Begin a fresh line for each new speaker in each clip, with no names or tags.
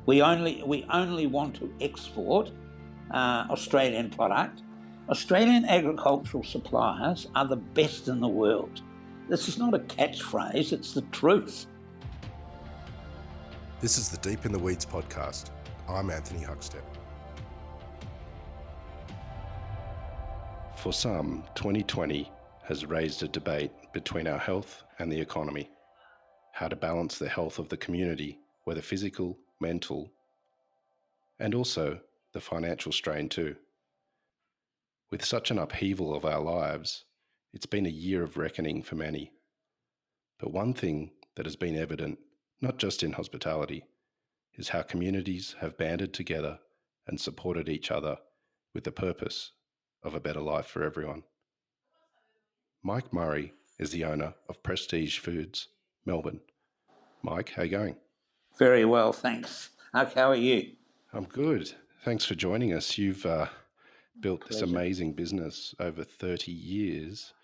We only want to export Australian product. Australian agricultural suppliers are the best in the world. This is not a catchphrase, it's the truth.
This is the Deep in the Weeds podcast. I'm Anthony Huckstep. For some, 2020 has raised a debate between our health and the economy. How to balance the health of the community, whether physical, mental, and also the financial strain too. With such an upheaval of our lives, it's been a year of reckoning for many. But one thing that has been evident, not just in hospitality, is how communities have banded together and supported each other with the purpose of a better life for everyone. Mike Murray is the owner of Prestige Foods, Melbourne. Mike, how are you going?
Very well, thanks. Huck, how are you?
I'm good. Thanks for joining us. You've built this amazing business over 30 years,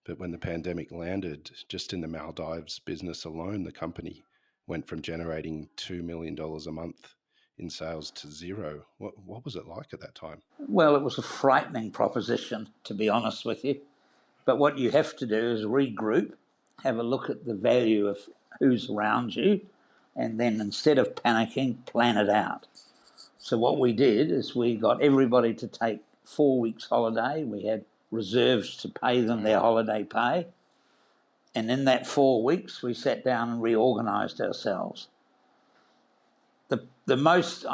but when the pandemic landed, just in the Maldives business alone, the company went from generating $2 million a month in sales to zero. What was it like at that time?
Well, it was a frightening proposition, to be honest with you. But what you have to do is regroup, have a look at the value of who's around you, and then instead of panicking, plan it out. So what we did is we got everybody to take 4 weeks holiday. We had reserves to pay them their holiday pay. And in that 4 weeks, we sat down and reorganised ourselves. The most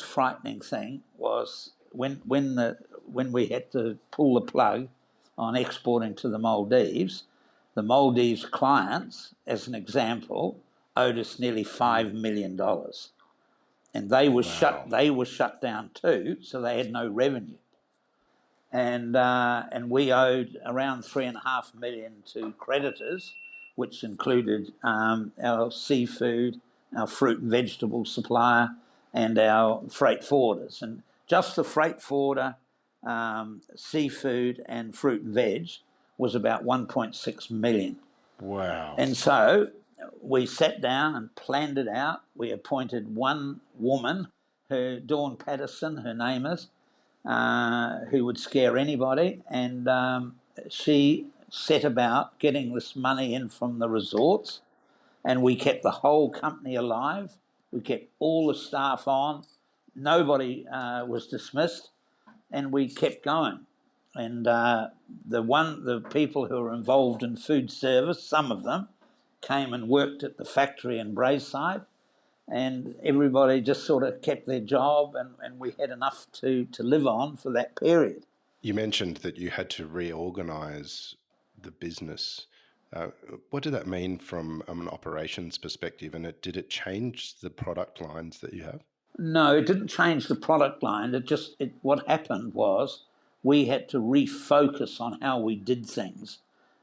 frightening thing was when we had to pull the plug on exporting to the Maldives clients, as an example, owed us nearly $5 million. And they were shut down too, so they had no revenue. And we owed around $3.5 million to creditors, which included our seafood, our fruit and vegetable supplier, and our freight forwarders. And just the freight forwarder, seafood, and fruit and veg was about $1.6 million.
Wow.
And so we sat down and planned it out. We appointed one woman, Dawn Patterson, her name is, who would scare anybody, and she set about getting this money in from the resorts, and we kept the whole company alive. We kept all the staff on. Nobody was dismissed, and we kept going. And the people who were involved in food service, some of them, came and worked at the factory in Braeside, and everybody just sort of kept their job, and we had enough to live on for that period.
You mentioned that you had to reorganise the business. What did that mean from an operations perspective, and did it change the product lines that you have?
No, it didn't change the product line. What happened was we had to refocus on how we did things.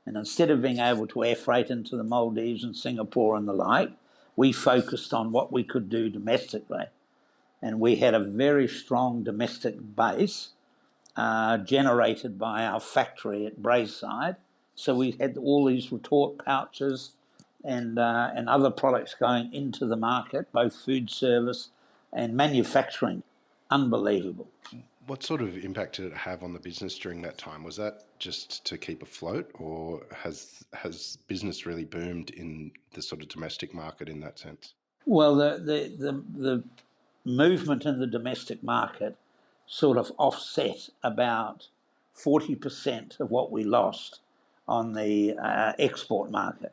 And instead of being able to air freight into the Maldives and Singapore and the like, we focused on what we could do domestically. And we had a very strong domestic base generated by our factory at Braeside. So we had all these retort pouches and other products going into the market, both food service and manufacturing. Unbelievable.
What sort of impact did it have on the business during that time? Was that just to keep afloat, or has business really boomed in the sort of domestic market in that sense?
Well, the movement in the domestic market sort of offset about 40% of what we lost on the export market.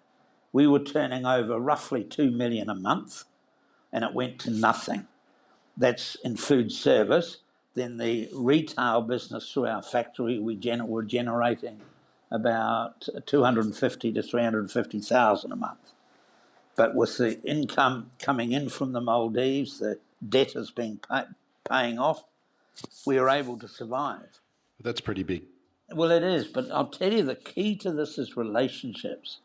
We were turning over roughly $2 million a month, and it went to nothing. That's in food service. Then the retail business through our factory, were generating about 250 to 350,000 a month. But with the income coming in from the Maldives, the debtors being paying off, we were able to survive.
That's pretty big.
Well, it is, but I'll tell you, the key to this is relationships.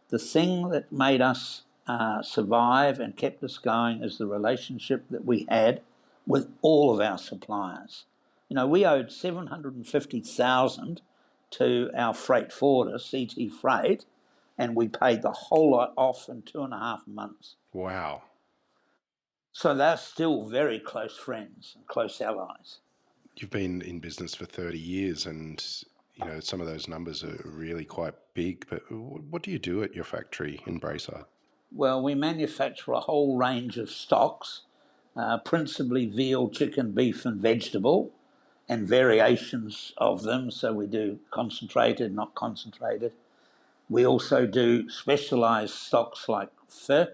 The thing that made us survive and kept us going is the relationship that we had with all of our suppliers. You know, we owed $750,000 to our freight forwarder, CT Freight, and we paid the whole lot off in 2.5 months.
Wow.
So they're still very close friends and close allies.
You've been in business for 30 years and, some of those numbers are really quite big, but what do you do at your factory in Braeside?
Well, we manufacture a whole range of stocks, principally veal, chicken, beef and vegetable, and variations of them. So we do concentrated, not concentrated. We also do specialised stocks like pho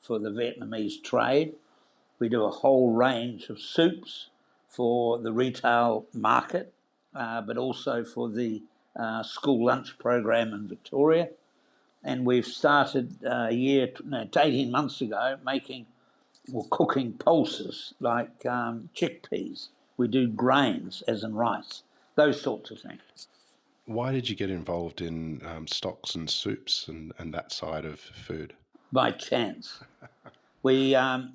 for the Vietnamese trade. We do a whole range of soups for the retail market, but also for the school lunch program in Victoria. And we've started 18 months ago cooking pulses like chickpeas. We do grains, as in rice, those sorts of things.
Why did you get involved in stocks and soups and that side of food?
By chance. A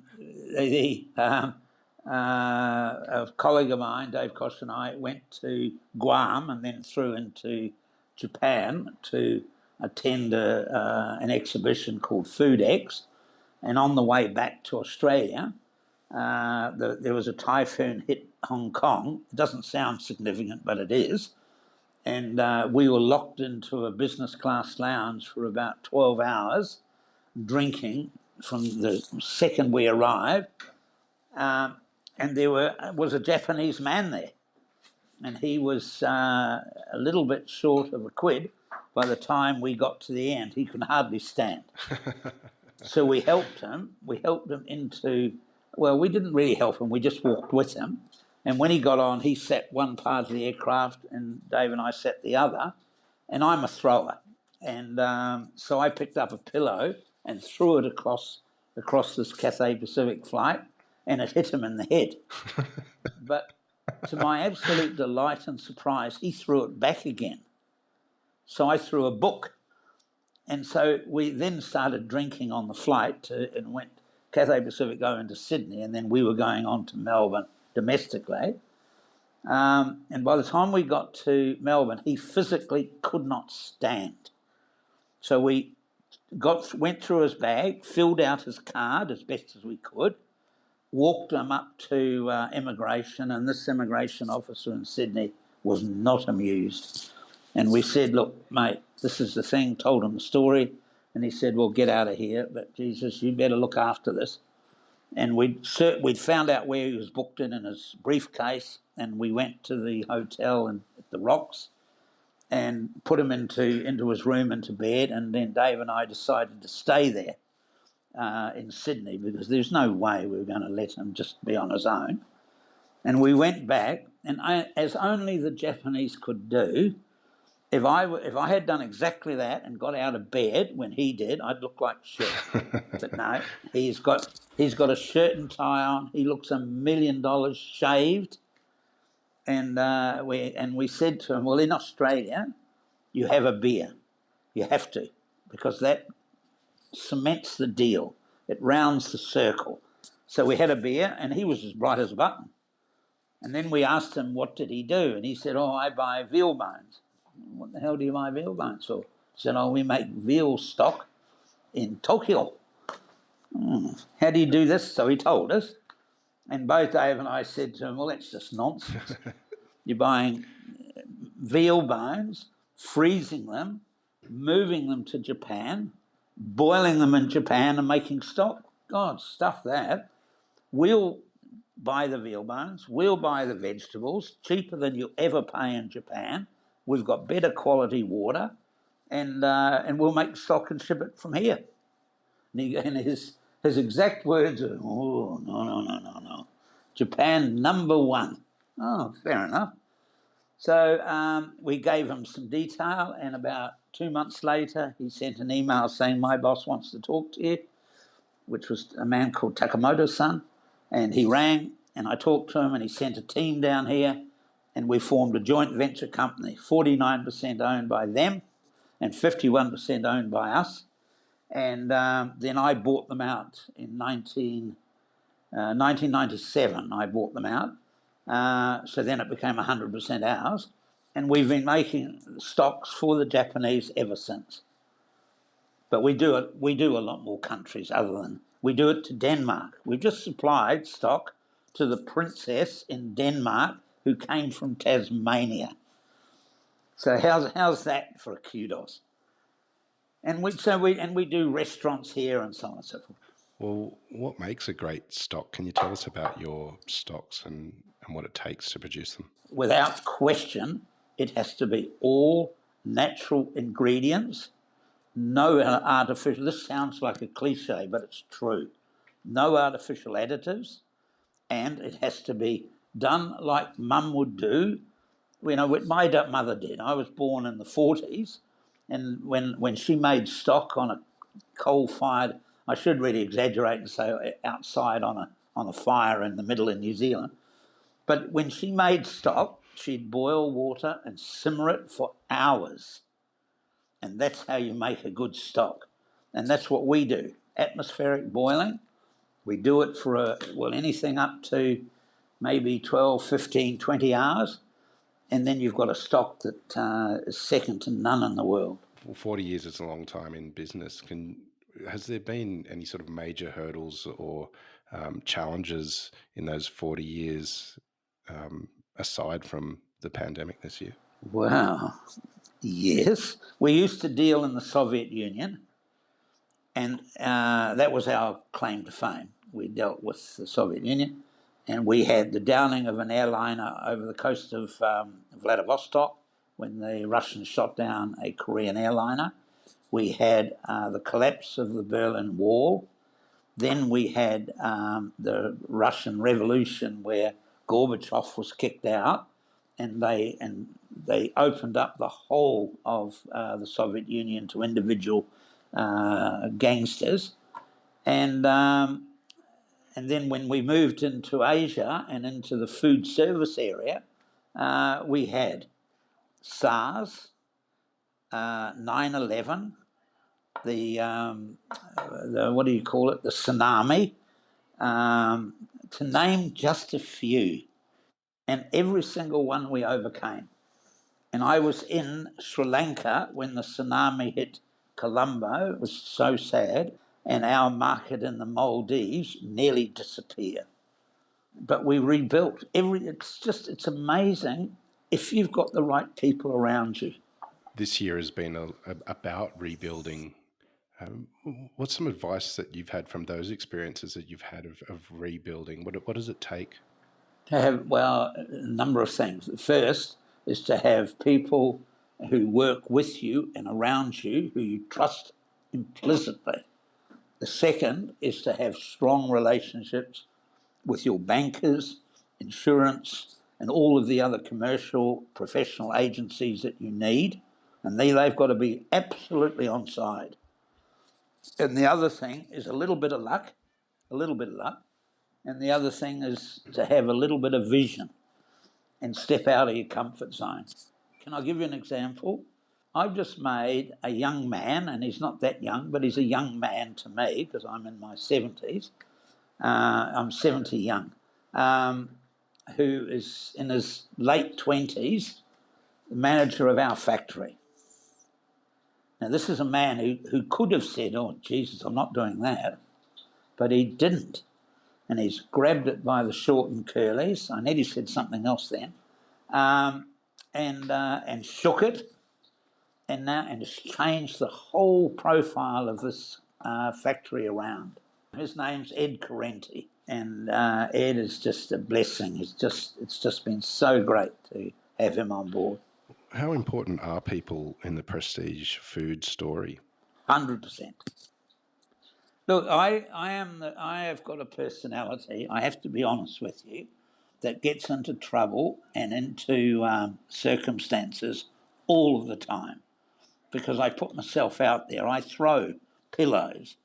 colleague of mine, Dave Costa, and I went to Guam and then through into Japan to attend an exhibition called Food X. And on the way back to Australia, there was a typhoon hit Hong Kong. It doesn't sound significant, but it is. And we were locked into a business class lounge for about 12 hours, drinking from the second we arrived. And there was a Japanese man there. And he was a little bit short of a quid by the time we got to the end. He could hardly stand. So we helped him. We helped him we didn't really help him. We just walked with him. And when he got on, he sat one part of the aircraft and Dave and I sat the other. And I'm a thrower. And so I picked up a pillow and threw it across this Cathay Pacific flight, and it hit him in the head. But to my absolute delight and surprise, he threw it back again. So I threw a book. And so we then started drinking on the flight and went Cathay Pacific going to Sydney, and then we were going on to Melbourne domestically. And by the time we got to Melbourne, he physically could not stand. So we went through his bag, filled out his card as best as we could, walked him up to immigration, and this immigration officer in Sydney was not amused. And we said, look, mate, this is the thing, told him the story. And he said, well, get out of here, but Jesus, you better look after this. And we'd found out where he was booked in his briefcase, and we went to the hotel at the Rocks and put him into his room, into bed, and then Dave and I decided to stay there in Sydney because there's no way we were going to let him just be on his own. And we went back, and as only the Japanese could do, if I had done exactly that and got out of bed when he did, I'd look like shit. But no, he's got a shirt and tie on. He looks $1 million shaved. And we said to him, well, in Australia, you have a beer. You have to, because that cements the deal. It rounds the circle. So we had a beer, and he was as bright as a button. And then we asked him, what did he do? And he said, I buy veal bones. What the hell do you buy veal bones for? He said, we make veal stock in Tokyo. How do you do this? So he told us. And both Dave and I said to him, well, that's just nonsense. You're buying veal bones, freezing them, moving them to Japan, boiling them in Japan and making stock. God, stuff that. We'll buy the veal bones, we'll buy the vegetables, cheaper than you'll ever pay in Japan. We've got better quality water, and we'll make stock and ship it from here. And his exact words are, no. Japan #1. Oh, fair enough. So we gave him some detail, and about 2 months later, he sent an email saying, my boss wants to talk to you, which was a man called Takamoto-san. And he rang, and I talked to him, and he sent a team down here, and we formed a joint venture company, 49% owned by them and 51% owned by us. And then I bought them out in 1997. I bought them out. So then it became 100% ours. And we've been making stocks for the Japanese ever since. But we do a lot more countries other than We do it to Denmark. We've just supplied stock to the princess in Denmark who came from Tasmania. So how's that for a kudos? And we do restaurants here and so on and so forth.
Well, what makes a great stock? Can you tell us about your stocks and what it takes to produce them?
Without question, it has to be all natural ingredients, no artificial. This sounds like a cliche, but it's true. No artificial additives, and it has to be done like Mum would do. You know, what my mother did. I was born in the 40s, and when she made stock on a coal-fired, I should really exaggerate and say outside on a fire in the middle of New Zealand. But when she made stock, she'd boil water and simmer it for hours. And that's how you make a good stock. And that's what we do. Atmospheric boiling. We do it for anything up to maybe 12, 15, 20 hours. And then you've got a stock that is second to none in the world.
Well, 40 years is a long time in business. Has there been any sort of major hurdles or challenges in those 40 years aside from the pandemic this year?
Wow. Yes. We used to deal in the Soviet Union, and that was our claim to fame. We dealt with the Soviet Union, and we had the downing of an airliner over the coast of Vladivostok when the Russians shot down a Korean airliner. We had the collapse of the Berlin Wall. Then we had the Russian Revolution, where Gorbachev was kicked out, and they opened up the whole of the Soviet Union to individual gangsters, and then when we moved into Asia and into the food service area, we had SARS, 9/11, the what do you call it? The tsunami, to name just a few, and every single one we overcame. And I was in Sri Lanka when the tsunami hit Colombo. It was so sad, and our market in the Maldives nearly disappeared. But we rebuilt. It's amazing if you've got the right people around you.
This year has been about rebuilding. What's some advice that you've had from those experiences that you've had of rebuilding? What does it take?
To have, a number of things. The first is to have people who work with you and around you who you trust implicitly. The second is to have strong relationships with your bankers, insurance, and all of the other commercial professional agencies that you need. And they've got to be absolutely on side. And the other thing is a little bit of luck. And the other thing is to have a little bit of vision and step out of your comfort zone. Can I give you an example? I've just made a young man, and he's not that young, but he's a young man to me because I'm in my 70s. I'm 70 young, who is in his late 20s, the manager of our factory. Now, this is a man who could have said, oh, Jesus, I'm not doing that, but he didn't. And he's grabbed it by the short and curlies. I nearly said something else then, and shook it, and it's changed the whole profile of this factory around. His name's Ed Correnti, and Ed is just a blessing. It's just been so great to have him on board.
How important are people in the prestige food story?
100%. Look, I have got a personality, I have to be honest with you, that gets into trouble and into circumstances all of the time because I put myself out there. I throw pillows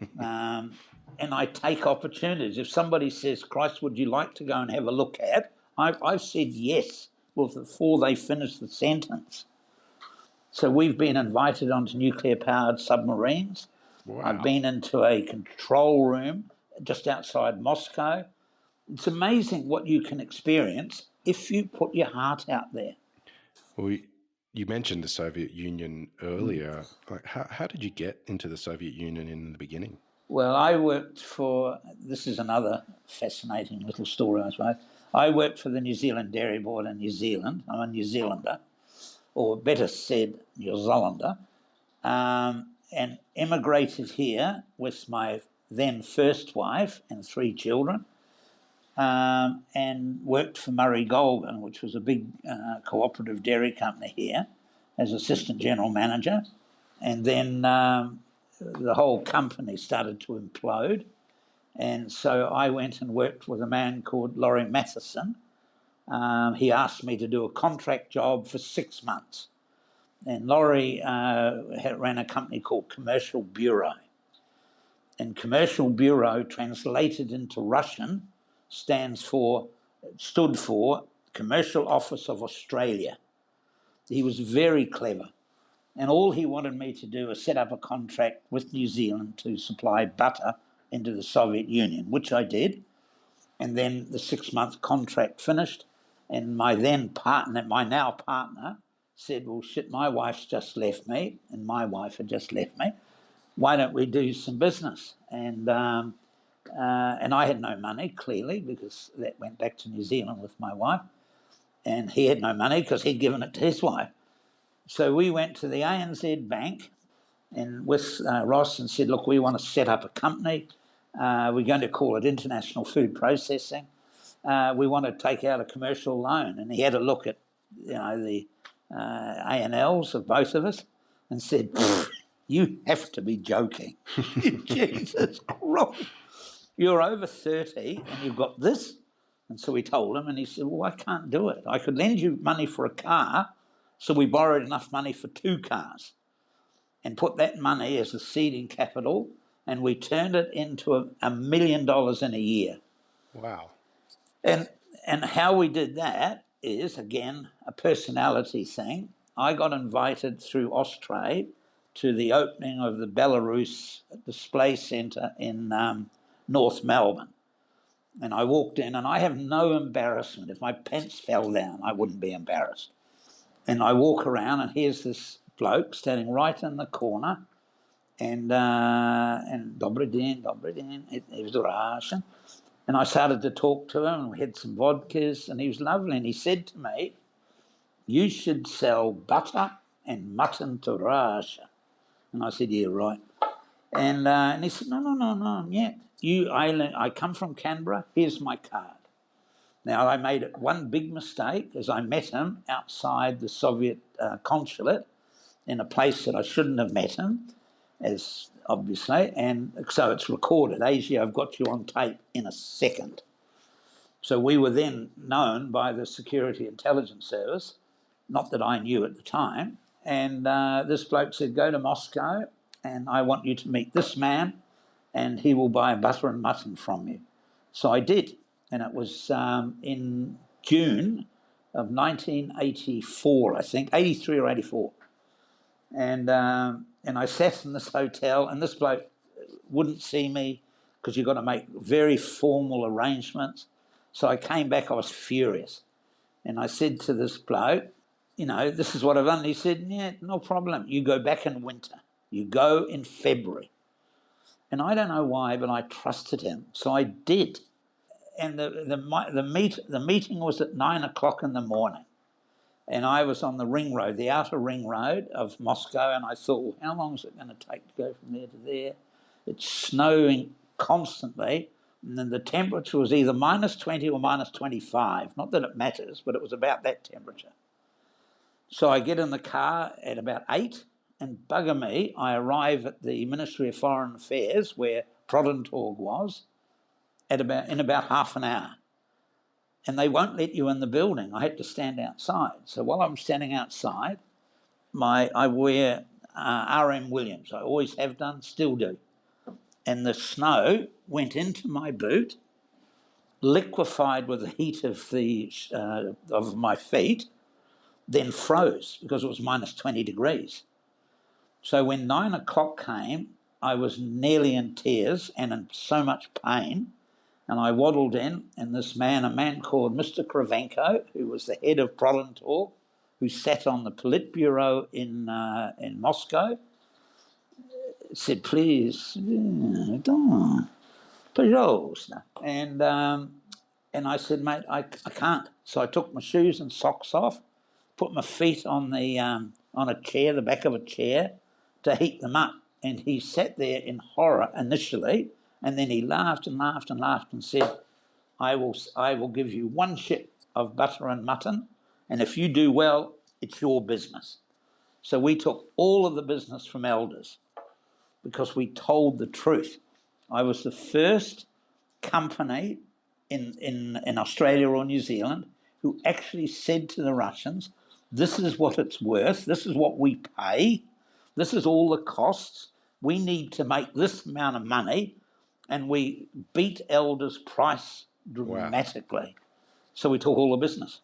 and I take opportunities. If somebody says, Christ, would you like to go and have a look at? I've said yes before they finish the sentence. So we've been invited onto nuclear-powered submarines.
Wow.
I've been into a control room just outside Moscow. It's amazing what you can experience if you put your heart out there.
Well, you mentioned the Soviet Union earlier. Like, how did you get into the Soviet Union in the beginning?
Well, I worked for, this is another fascinating little story, I suppose. I worked for the New Zealand Dairy Board in New Zealand. I'm a New Zealander, or better said, New Zealander, and emigrated here with my then first wife and 3 children, and worked for Murray Goulburn, which was a big cooperative dairy company here, as assistant general manager. And then the whole company started to implode. And so I went and worked with a man called Laurie Matheson. He asked me to do a contract job for 6 months. And Laurie ran a company called Commercial Bureau. And Commercial Bureau, translated into Russian, stood for Commercial Office of Australia. He was very clever. And all he wanted me to do was set up a contract with New Zealand to supply butter into the Soviet Union, which I did. And then the 6-month contract finished, and my now partner, said, well, shit, my wife's just left me, and my wife had just left me. Why don't we do some business? And I had no money, clearly, because that went back to New Zealand with my wife. And he had no money because he'd given it to his wife. So we went to the ANZ Bank and with Ross and said, look, we want to set up a company. We're going to call it International Food Processing. We want to take out a commercial loan. And he had a look at, the A&Ls of both of us and said, you have to be joking. Jesus Christ. You're over 30 and you've got this. And so we told him, and he said, well, I can't do it. I could lend you money for a car. So we borrowed enough money for 2 cars and put that money as a seeding capital, and we turned it into $1 million in a year.
Wow.
And how we did that is, again, a personality thing. I got invited through Austrade to the opening of the Belarus Display Centre in North Melbourne. And I walked in, and I have no embarrassment. If my pants fell down, I wouldn't be embarrassed. And I walk around, and here's this bloke standing right in the corner, and Dobry din, he was Russian. And I started to talk to him, and we had some vodkas, and he was lovely. And he said to me, you should sell butter and mutton to Russia. And I said, yeah, right. And he said, no, yet. I come from Canberra, here's my card. Now, I made one big mistake as I met him outside the Soviet consulate in a place that I shouldn't have met him, as obviously, and so it's recorded. Asia, I've got you on tape in a second. So we were then known by the Security Intelligence Service, not that I knew at the time, and this bloke said, go to Moscow and I want you to meet this man and he will buy butter and mutton from you. So I did, and it was in June of 1984, I think, 83 or 84. And I sat in this hotel, and this bloke wouldn't see me because you've got to make very formal arrangements. So I came back, I was furious. And I said to this bloke, this is what I've done. And he said, yeah, no problem. You go back in winter. You go in February. And I don't know why, but I trusted him. So I did. And the meeting was at 9 o'clock in the morning. And I was on the ring road, the outer ring road of Moscow, and I thought, well, how long is it going to take to go from there to there? It's snowing constantly, and then the temperature was either minus 20 or minus 25. Not that it matters, but it was about that temperature. So I get in the car at about 8, and bugger me, I arrive at the Ministry of Foreign Affairs, where Prodentorg was, in about half an hour. And they won't let you in the building. I had to stand outside. So while I'm standing outside, I wear R.M. Williams. I always have done, still do. And the snow went into my boot, liquefied with the heat of my feet, then froze because it was minus 20 degrees. So when 9 o'clock came, I was nearly in tears and in so much pain. And I waddled in, and a man called Mr. Kravenko, who was the head of Prodentorg, who sat on the Politburo in Moscow, said, please, don't, пожалуйста. And I said, mate, I can't. So I took my shoes and socks off, put my feet on a chair, the back of a chair, to heat them up. And he sat there in horror initially, and then he laughed and laughed and laughed and said, I will give you one ship of butter and mutton, and if you do well, it's your business. So we took all of the business from elders because we told the truth. I was the first company in Australia or New Zealand who actually said to the Russians, this is what it's worth, this is what we pay, this is all the costs, we need to make this amount of money, and we beat elders' price dramatically. Wow. So we took all the business.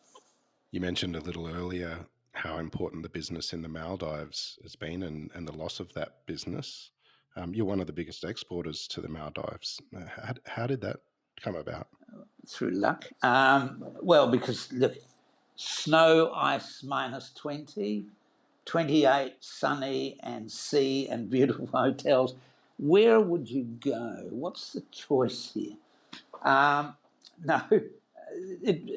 You mentioned a little earlier how important the business in the Maldives has been and the loss of that business. You're one of the biggest exporters to the Maldives. How did that come about?
Through luck. Well, because look, snow, ice, minus 20, 28, sunny and sea and beautiful hotels. Where would you go? What's the choice here? No.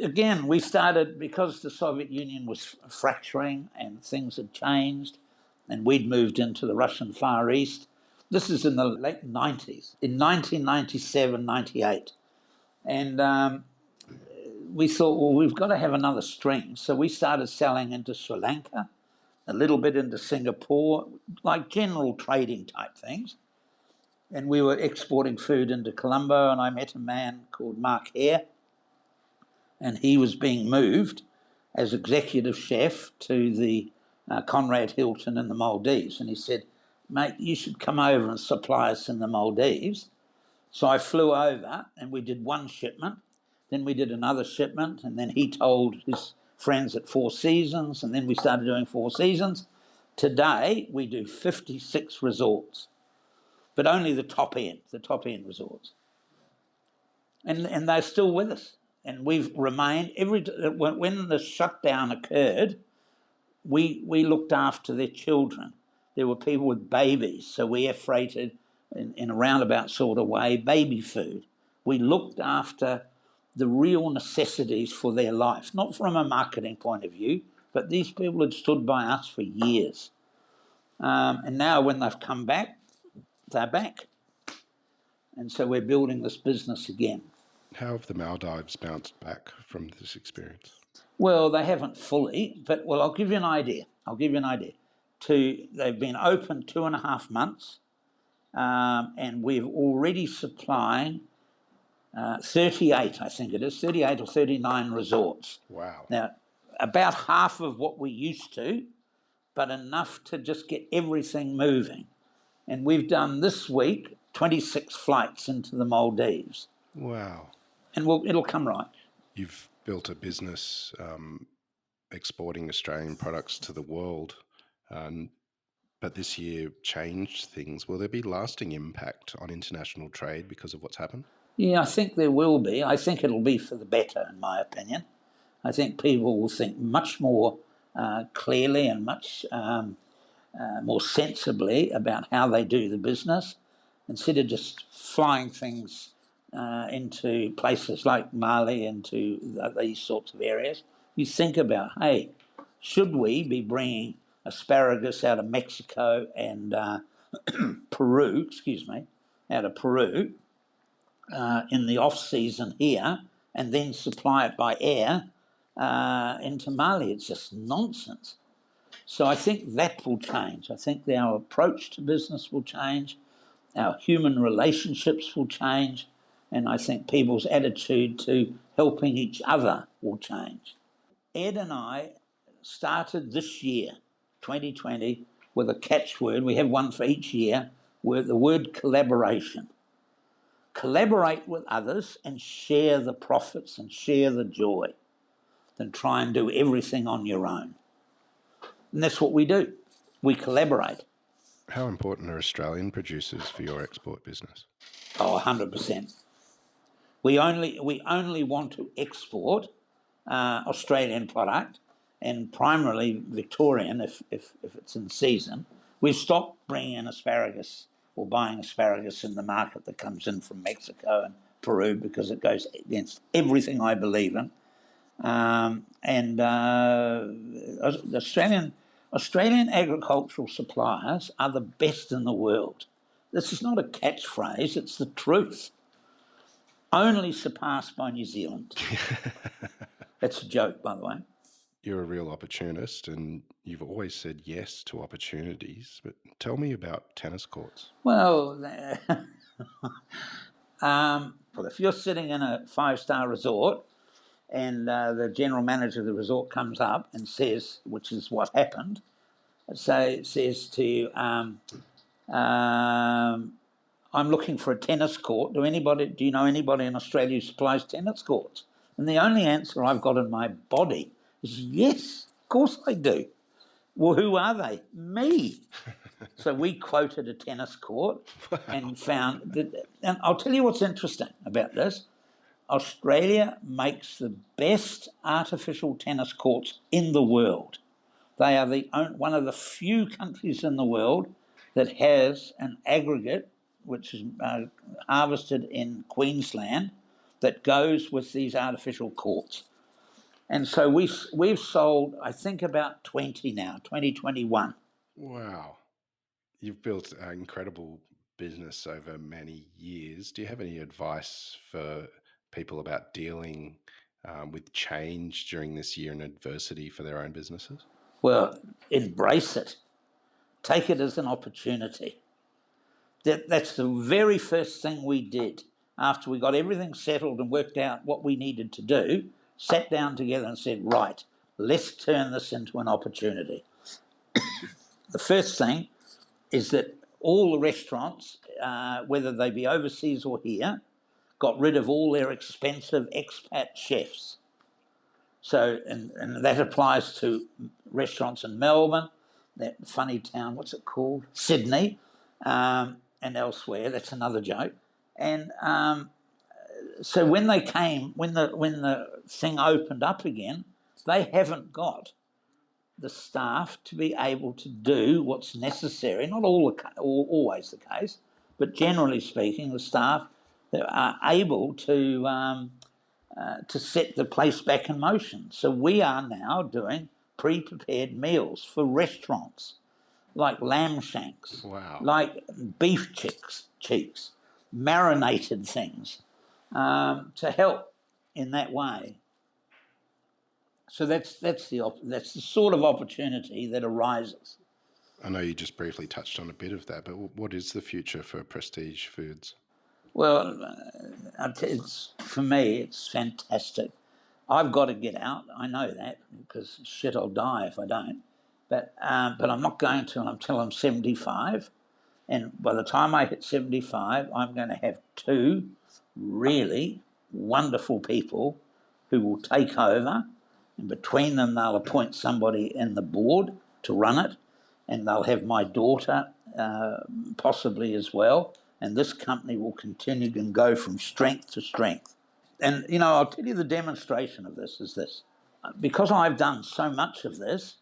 Again, we started because the Soviet Union was fracturing and things had changed, and we'd moved into the Russian Far East. This is in the late 90s, in 1997, 98. And we thought, well, we've got to have another string. So we started selling into Sri Lanka, a little bit into Singapore, like general trading type things. And we were exporting food into Colombo, and I met a man called Mark Hare, and he was being moved as executive chef to the Conrad Hilton in the Maldives. And he said, mate, you should come over and supply us in the Maldives. So I flew over, and we did one shipment. Then we did another shipment, and then he told his friends at Four Seasons, and then we started doing Four Seasons. Today, we do 56 resorts, but only the top end resorts. And they're still with us. And we've remained, when the shutdown occurred, we looked after their children. There were people with babies, so we air freighted in a roundabout sort of way baby food. We looked after the real necessities for their life, not from a marketing point of view, but these people had stood by us for years. And now when they've come back, they're back. And so we're building this business again.
How have the Maldives bounced back from this experience?
Well, they haven't fully, but I'll give you an idea. They've been open 2.5 months, and we've already supplying 38, I think it is, 38 or 39 resorts.
Wow.
Now, about half of what we used to, but enough to just get everything moving. And we've done this week 26 flights into the Maldives.
Wow.
And it'll come right.
You've built a business exporting Australian products to the world, but this year changed things. Will there be lasting impact on international trade because of what's happened?
Yeah, I think there will be. I think it'll be for the better, in my opinion. I think people will think much more clearly and much more sensibly about how they do the business, instead of just flying things into places like Mali, into these sorts of areas. You think about, hey, should we be bringing asparagus out of Mexico and Peru, out of Peru in the off season here, and then supply it by air into Mali? It's just nonsense. So I think that will change. I think our approach to business will change. Our human relationships will change. And I think people's attitude to helping each other will change. Ed and I started this year, 2020, with a catchword. We have one for each year, with the word collaboration. Collaborate with others and share the profits and share the joy, than try and do everything on your own. And that's what we do. We collaborate.
How important are Australian producers for your export business?
Oh, 100%. We only want to export Australian product, and primarily Victorian if it's in season. We've stopped bringing in asparagus or buying asparagus in the market that comes in from Mexico and Peru, because it goes against everything I believe in. Australian agricultural suppliers are the best in the world. This is not a catchphrase, it's the truth. Only surpassed by New Zealand. That's a joke, by the way.
You're a real opportunist, and you've always said yes to opportunities. But tell me about tennis courts.
Well, if you're sitting in a 5-star resort and the general manager of the resort comes up and says, which is what happened, says to you, I'm looking for a tennis court. Do you know anybody in Australia who supplies tennis courts? And the only answer I've got in my body is yes, of course I do. Well, who are they? Me. So we quoted a tennis court and found that, and I'll tell you what's interesting about this. Australia makes the best artificial tennis courts in the world. They are one of the few countries in the world that has an aggregate, which is harvested in Queensland, that goes with these artificial courts. And so we've sold, I think, about 20 now, 2021.
Wow. You've built an incredible business over many years. Do you have any advice for people about dealing with change during this year and adversity for their own businesses?
Well, embrace it. Take it as an opportunity. That's the very first thing we did after we got everything settled and worked out what we needed to do, sat down together and said, right, let's turn this into an opportunity. The first thing is that all the restaurants, whether they be overseas or here, got rid of all their expensive expat chefs. So, and that applies to restaurants in Melbourne, that funny town, what's it called? Sydney, and elsewhere. That's another joke. And so when they came, when the thing opened up again, they haven't got the staff to be able to do what's necessary. Not always the case, but generally speaking, the staff that are able to set the place back in motion. So we are now doing pre-prepared meals for restaurants, like lamb shanks,
Wow.
like beef cheeks, marinated things, to help in that way. So that's the sort of opportunity that arises.
I know you just briefly touched on a bit of that, but what is the future for Prestige Foods?
Well, for me, it's fantastic. I've got to get out. I know that, because shit, I'll die if I don't. But I'm not going to until I'm 75. And by the time I hit 75, I'm going to have 2 really wonderful people who will take over. And between them, they'll appoint somebody in the board to run it. And they'll have my daughter possibly as well. And this company will continue and go from strength to strength. And, I'll tell you the demonstration of this is this. Because I've done so much of this,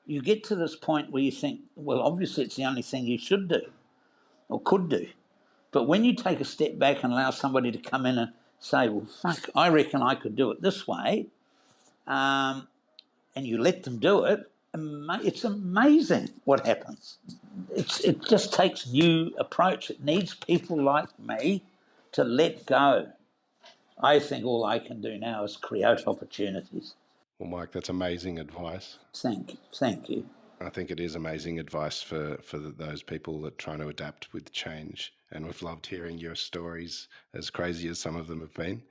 you get to this point where you think, well, obviously it's the only thing you should do or could do. But when you take a step back and allow somebody to come in and say, well, fuck, I reckon I could do it this way, and you let them do it, it's amazing what happens. It just takes new approach. It needs people like me to let go. I think all I can do now is create opportunities.
Well, Mike, that's amazing advice.
Thank you.
I think it is amazing advice for those people that are trying to adapt with change. And we've loved hearing your stories, as crazy as some of them have been.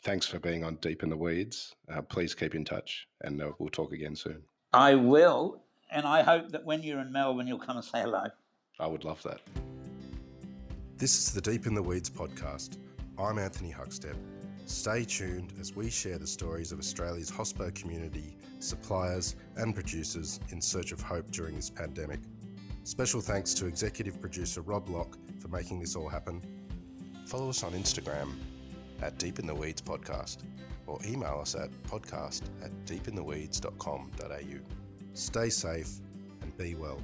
Thanks for being on Deep in the Weeds. Please keep in touch, and we'll talk again soon.
I will, and I hope that when you're in Melbourne, you'll come and say hello.
I would love that. This is the Deep in the Weeds podcast. I'm Anthony Huckstep. Stay tuned as we share the stories of Australia's hospo community, suppliers and producers in search of hope during this pandemic. Special thanks to executive producer Rob Locke for making this all happen. Follow us on Instagram at Deep in the Weeds Podcast, or email us at podcast@deepintheweeds.com.au. Stay safe and be well.